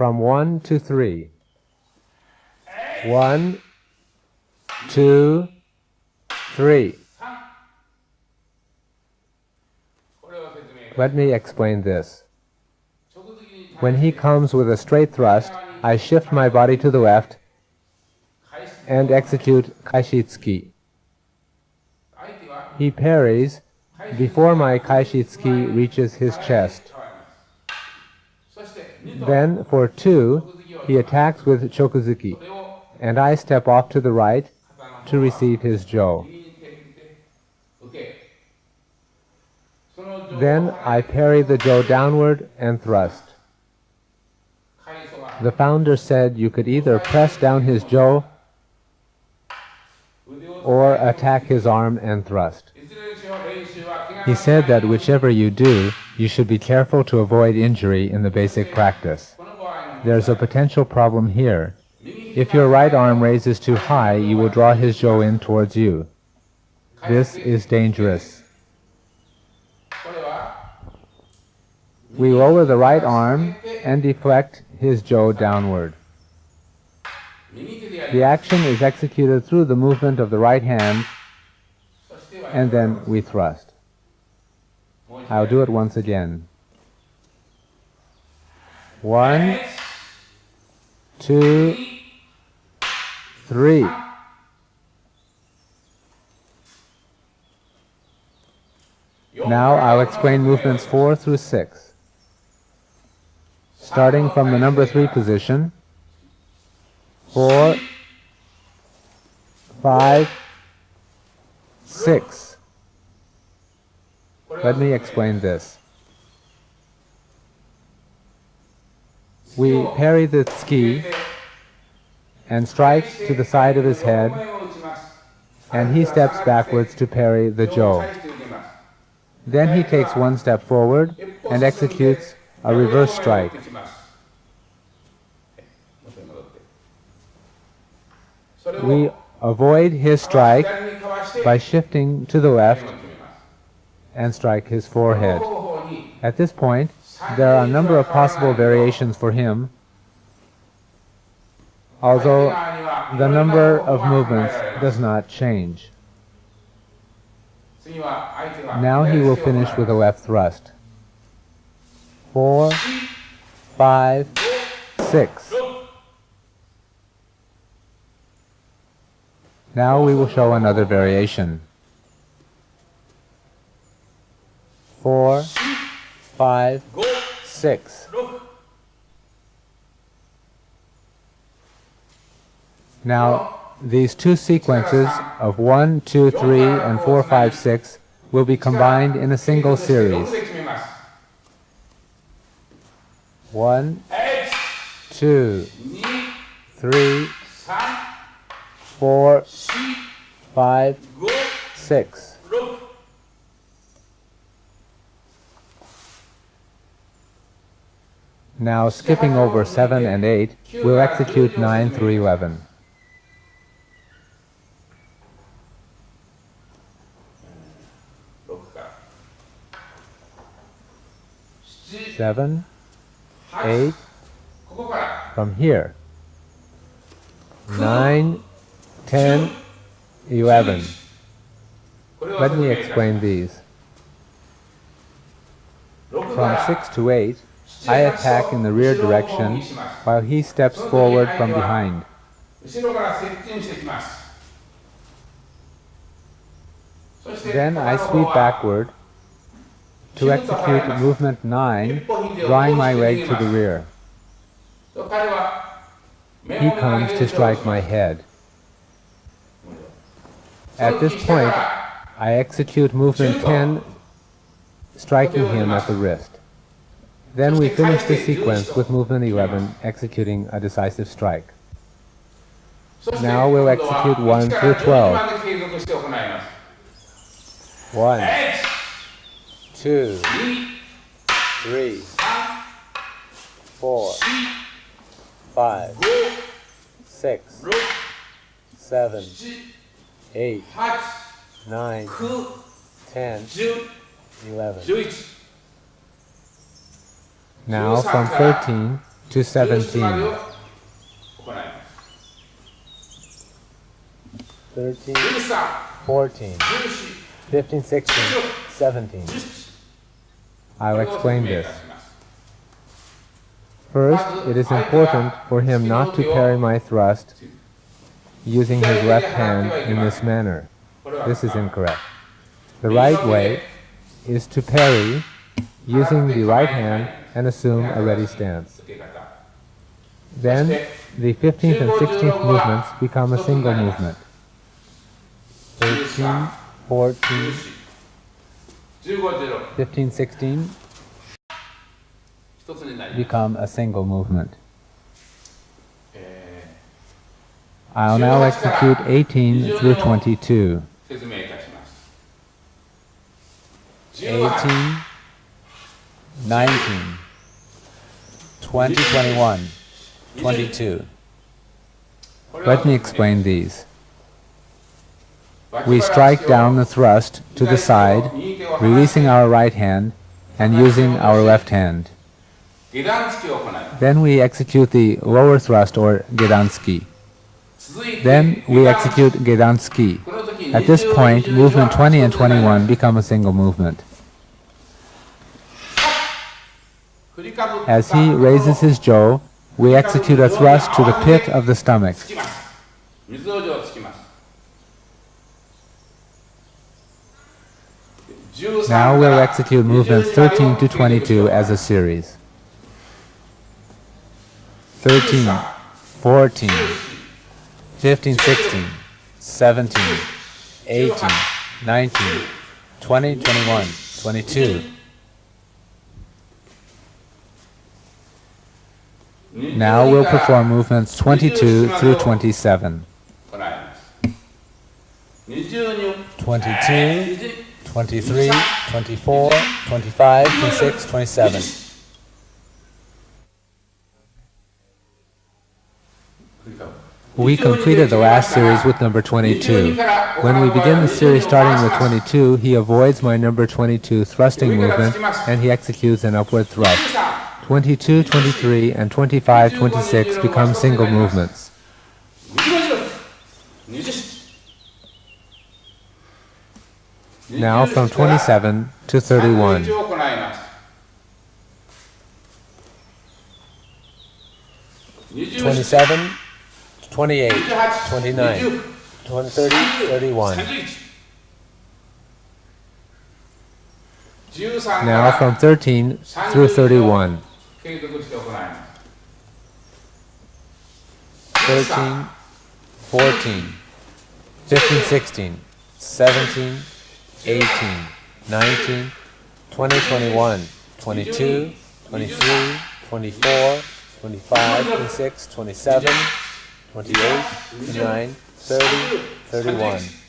from 1 to 3. 1, 2, 3. Let me explain this. When he comes with a straight thrust, I shift my body to the left and execute kaishitsuki. He parries before my kaishitsuki reaches his chest. Then, for 2, he attacks with chokuzuki, and I step off to the right to receive his jo. Then I parry the jo downward and thrust. The founder said you could either press down his jo or attack his arm and thrust. He said that whichever you do, you should be careful to avoid injury in the basic practice. There's a potential problem here. If your right arm raises too high, you will draw his jo in towards you. This is dangerous. We lower the right arm and deflect his jo downward. The action is executed through the movement of the right hand, and then we thrust. I'll do it once again. 1, 2, 3. Now I'll explain movements 4 through 6. Starting from the number 3 position, 4, 5, 6. Let me explain this. We parry the tsuki and strike to the side of his head, and he steps backwards to parry the jo. Then he takes 1 step forward and executes a reverse strike. We avoid his strike by shifting to the left and strike his forehead. At this point, there are a number of possible variations for him, although the number of movements does not change. Now he will finish with a left thrust. 4, 5, 6. Now we will show another variation. 4, 5, 6. Now, these 2 sequences of 1, 2, 3, and 4, 5, 6 will be combined in a single series. 1, 2, 3, 4, 5, 6. Now, skipping over 7 and 8, we'll execute 9 through 11. 7, 8, from here. 9, 10, 11. Let me explain these. From 6 to 8, I attack in the rear direction while he steps forward from behind. Then I sweep backward to execute movement 9, drawing my leg to the rear. He comes to strike my head. At this point, I execute movement 10, striking him at the wrist. Then we finish the sequence with movement 11, executing a decisive strike. Now we'll execute 1 through 12. 1, 2, 3, 4, 5, 6, 7, 8, 9, 10, 11. Now, from 13, to 17. 13, 14, 15, 16, 17. I'll explain this. First, it is important for him not to parry my thrust using his left hand in this manner. This is incorrect. The right way is to parry using the right hand and assume a ready stance. Then, the 15th and 16th movements become a single movement. 13, 14, 15, 16 become a single movement. I'll now execute 18 through 22. 18, 19, 20, 21, 22. Let me explain these. We strike down the thrust to the side, releasing our right hand and using our left hand. Then we execute the lower thrust or gedansuki. Then we execute gedansuki. At this point, movement 20 and 21 become a single movement. As he raises his jaw, we execute a thrust to the pit of the stomach. Now we'll execute movements 13 to 22 as a series. 13, 14, 15, 16, 17, 18, 19, 20, 21, 22. Now we'll perform movements 22 through 27. 22, 23, 24, 25, 26, 27. We completed the last series with number 22. When we begin the series starting with 22, he avoids my number 22 thrusting movement and he executes an upward thrust. 22, 23, and 25, 26 become single movements. Now from 27 to 31. 27, 28, 29, 30, 31. Now from 13 through 31. 13, 14, 15, 16, 17, 18, 19, 20, 21, 22, 23, 24, 25, 26, 27, 28, 29, 30, 31.